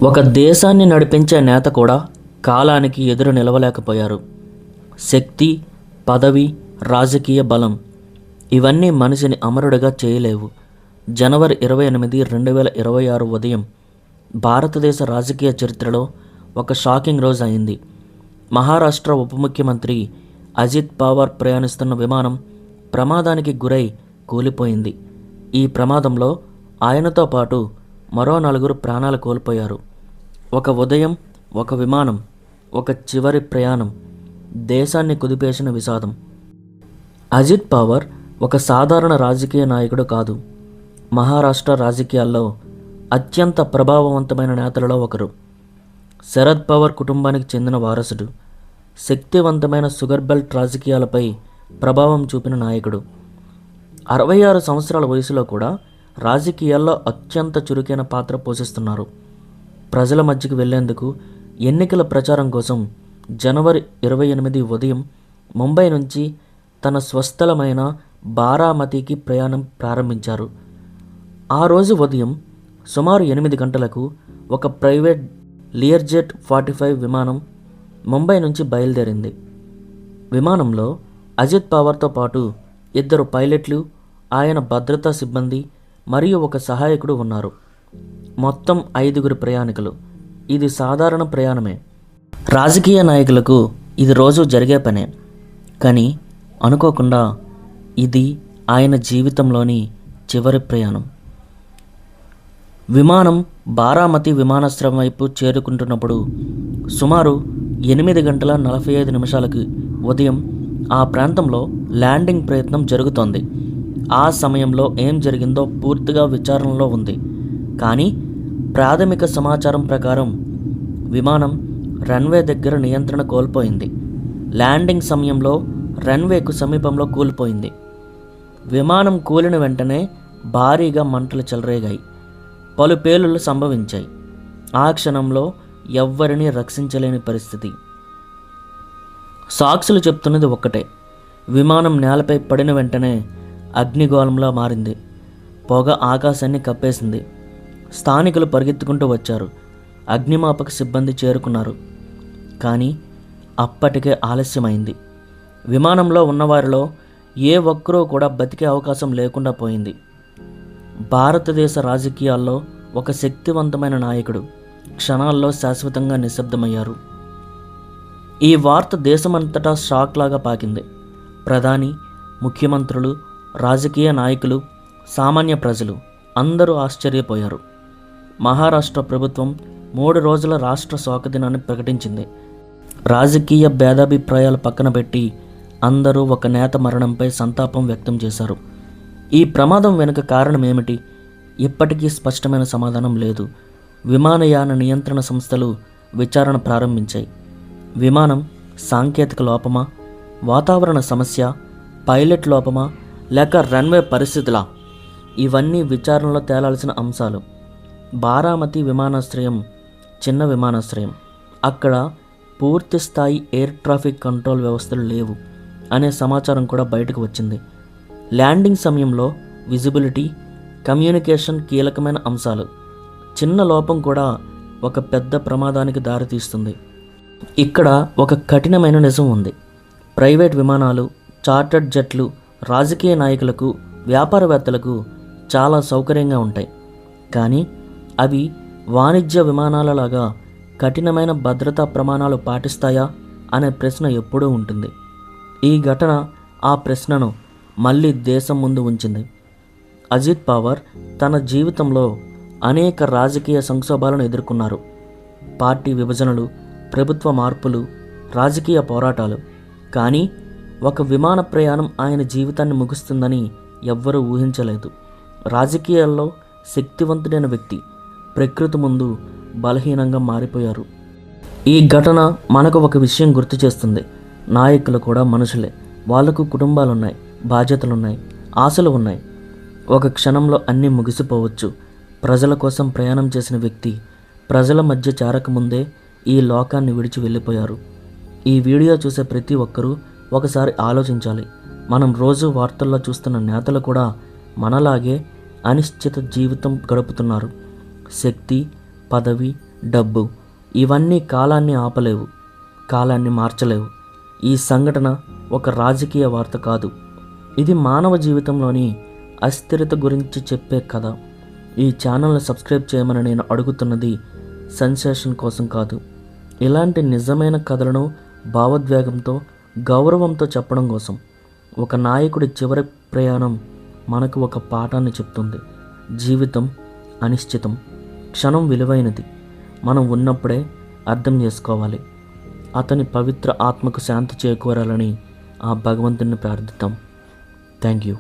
ఒక దేశాన్ని నడిపించే నేత కూడా కాలానికి ఎదురు నిలవలేకపోయారు. శక్తి, పదవి, రాజకీయ బలం ఇవన్నీ మనిషిని అమరుడిగా చేయలేవు. జనవరి 28, 2026 ఉదయం భారతదేశ రాజకీయ చరిత్రలో ఒక షాకింగ్ రోజు అయింది. మహారాష్ట్ర ఉప ముఖ్యమంత్రి అజిత్ పవార్ ప్రయాణిస్తున్న విమానం ప్రమాదానికి గురై కూలిపోయింది. ఈ ప్రమాదంలో ఆయనతో పాటు మరో 4 ప్రాణాలు కోల్పోయారు. ఒక ఉదయం, ఒక విమానం, ఒక చివరి ప్రయాణం దేశాన్ని కుదిపేసిన విషాదం. అజిత్ పవార్ ఒక సాధారణ రాజకీయ నాయకుడు కాదు. మహారాష్ట్ర రాజకీయాల్లో అత్యంత ప్రభావవంతమైన నేతలలో ఒకరు. శరద్ పవార్ కుటుంబానికి చెందిన వారసుడు. శక్తివంతమైన షుగర్ బెల్ట్ రాజకీయాలపై ప్రభావం చూపిన నాయకుడు. 66 సంవత్సరాల వయసులో కూడా రాజకీయాల్లో అత్యంత చురుకైన పాత్ర పోషిస్తున్నారు. ప్రజల మధ్యకు వెళ్లేందుకు ఎన్నికల ప్రచారం కోసం జనవరి 28 ఉదయం ముంబై నుంచి తన స్వస్థలమైన బారామతికి ప్రయాణం ప్రారంభించారు. ఆ రోజు ఉదయం సుమారు 8 గంటలకు ఒక ప్రైవేట్ లియర్జెట్ 45 విమానం ముంబై నుంచి బయలుదేరింది. విమానంలో అజిత్ పవార్తో పాటు 2 పైలట్లు, ఆయన భద్రతా సిబ్బంది మరియు ఒక సహాయకుడు ఉన్నారు. మొత్తం 5 ప్రయాణికులు. ఇది సాధారణ ప్రయాణమే. రాజకీయ నాయకులకు ఇది రోజు జరిగే పనే. కానీ అనుకోకుండా ఇది ఆయన జీవితంలోని చివరి ప్రయాణం. విమానం బారామతి విమానాశ్రయం వైపు చేరుకుంటున్నప్పుడు సుమారు 8 గంటల 45 నిమిషాలకి ఉదయం ఆ ప్రాంతంలో ల్యాండింగ్ ప్రయత్నం జరుగుతోంది. ఆ సమయంలో ఏం జరిగిందో పూర్తిగా విచారణలో ఉంది. కానీ ప్రాథమిక సమాచారం ప్రకారం విమానం రన్వే దగ్గర నియంత్రణ కోల్పోయింది. ల్యాండింగ్ సమయంలో రన్వేకు సమీపంలో కూలిపోయింది. విమానం కూలిన వెంటనే భారీగా మంటలు చెలరేగాయి. పలు పేలుళ్లు సంభవించాయి. ఆ క్షణంలో ఎవ్వరినీ రక్షించలేని పరిస్థితి. సాక్షులు చెప్తున్నది ఒక్కటే: విమానం నేలపై పడిన వెంటనే అగ్నిగోళంలా మారింది. పొగ ఆకాశాన్ని కప్పేసింది. స్థానికులు పరిగెత్తుకుంటూ వచ్చారు. అగ్నిమాపక సిబ్బంది చేరుకున్నారు. కానీ అప్పటికే ఆలస్యమైంది. విమానంలో ఉన్నవారిలో ఏ ఒక్కరూ కూడా బతికే అవకాశం లేకుండా పోయింది. భారతదేశ రాజకీయాల్లో ఒక శక్తివంతమైన నాయకుడు క్షణాల్లో శాశ్వతంగా నిశ్శబ్దమయ్యారు. ఈ వార్త దేశమంతటా షాక్ లాగా పాకింది. ప్రధాని, ముఖ్యమంత్రులు, రాజకీయ నాయకులు, సామాన్య ప్రజలు అందరూ ఆశ్చర్యపోయారు. మహారాష్ట్ర ప్రభుత్వం 3 రోజుల రాష్ట్ర శోక దినాన్ని ప్రకటించింది. రాజకీయ భేదాభిప్రాయాలు పక్కన పెట్టి అందరూ ఒక నేత మరణంపై సంతాపం వ్యక్తం చేశారు. ఈ ప్రమాదం వెనుక కారణం ఏమిటి? ఇప్పటికీ స్పష్టమైన సమాధానం లేదు. విమానయాన నియంత్రణ సంస్థలు విచారణ ప్రారంభించాయి. విమానం సాంకేతిక లోపమా, వాతావరణ సమస్య, పైలట్ లోపమా, లేక రన్వే పరిస్థితులా? ఇవన్నీ విచారణలో తేలాల్సిన అంశాలు. బారామతి విమానాశ్రయం చిన్న విమానాశ్రయం. అక్కడ పూర్తి స్థాయి ఎయిర్ ట్రాఫిక్ కంట్రోల్ వ్యవస్థలు లేవు అనే సమాచారం కూడా బయటకు వచ్చింది. ల్యాండింగ్ సమయంలో విజిబిలిటీ, కమ్యూనికేషన్ కీలకమైన అంశాలు. చిన్న లోపం కూడా ఒక పెద్ద ప్రమాదానికి దారితీస్తుంది. ఇక్కడ ఒక కఠినమైన నిజం ఉంది. ప్రైవేట్ విమానాలు, చార్టర్డ్ జట్లు రాజకీయ నాయకులకు, వ్యాపారవేత్తలకు చాలా సౌకర్యంగా ఉంటాయి. కానీ అవి వాణిజ్య విమానాలలాగా కఠినమైన భద్రతా ప్రమాణాలు పాటిస్తాయా అనే ప్రశ్న ఎప్పుడూ ఉంటుంది. ఈ ఘటన ఆ ప్రశ్నను మళ్ళీ దేశం ముందు ఉంచింది. అజిత్ పవార్ తన జీవితంలో అనేక రాజకీయ సంక్షోభాలను ఎదుర్కొన్నారు. పార్టీ విభజనలు, ప్రభుత్వ మార్పులు, రాజకీయ పోరాటాలు. కానీ ఒక విమాన ప్రయాణం ఆయన జీవితాన్ని ముగుస్తుందని ఎవ్వరూ ఊహించలేదు. రాజకీయాల్లో శక్తివంతుడైన వ్యక్తి ప్రకృతి ముందు బలహీనంగా మారిపోయారు. ఈ ఘటన మనకు ఒక విషయం గుర్తు చేస్తుంది. నాయకులు కూడా మనుషులే. వాళ్లకు కుటుంబాలున్నాయి, బాధ్యతలున్నాయి, ఆశలు ఉన్నాయి. ఒక క్షణంలో అన్నీ ముగిసిపోవచ్చు. ప్రజల కోసం ప్రయాణం చేసిన వ్యక్తి ప్రజల మధ్య చేరకముందే ఈ లోకాన్ని విడిచి వెళ్ళిపోయారు. ఈ వీడియో చూసే ప్రతి ఒక్కరూ ఒకసారి ఆలోచించాలి. మనం రోజు వార్తల్లో చూస్తున్న నేతలు కూడా మనలాగే అనిశ్చిత జీవితం గడుపుతున్నారు. శక్తి, పదవి, డబ్బు ఇవన్నీ కాలాన్ని ఆపలేవు, కాలాన్ని మార్చలేవు. ఈ సంఘటన ఒక రాజకీయ వార్త కాదు, ఇది మానవ జీవితంలోని అస్థిరత గురించి చెప్పే కథ. ఈ ఛానల్ని సబ్స్క్రైబ్ చేయమని నేను అడుగుతున్నది సెన్సేషన్ కోసం కాదు, ఇలాంటి నిజమైన కథలను భావోద్వేగంతో గౌరవంతో చెప్పడం కోసం. ఒక నాయకుడి చివరి ప్రయాణం మనకు ఒక పాఠాన్ని చెప్తుంది. జీవితం అనిశ్చితం, క్షణం విలువైనది. మనం ఉన్నప్పుడే అర్థం చేసుకోవాలి. అతని పవిత్ర ఆత్మకు శాంతి చేకూరాలని ఆ భగవంతుని ప్రార్థిద్దాం. Thank you.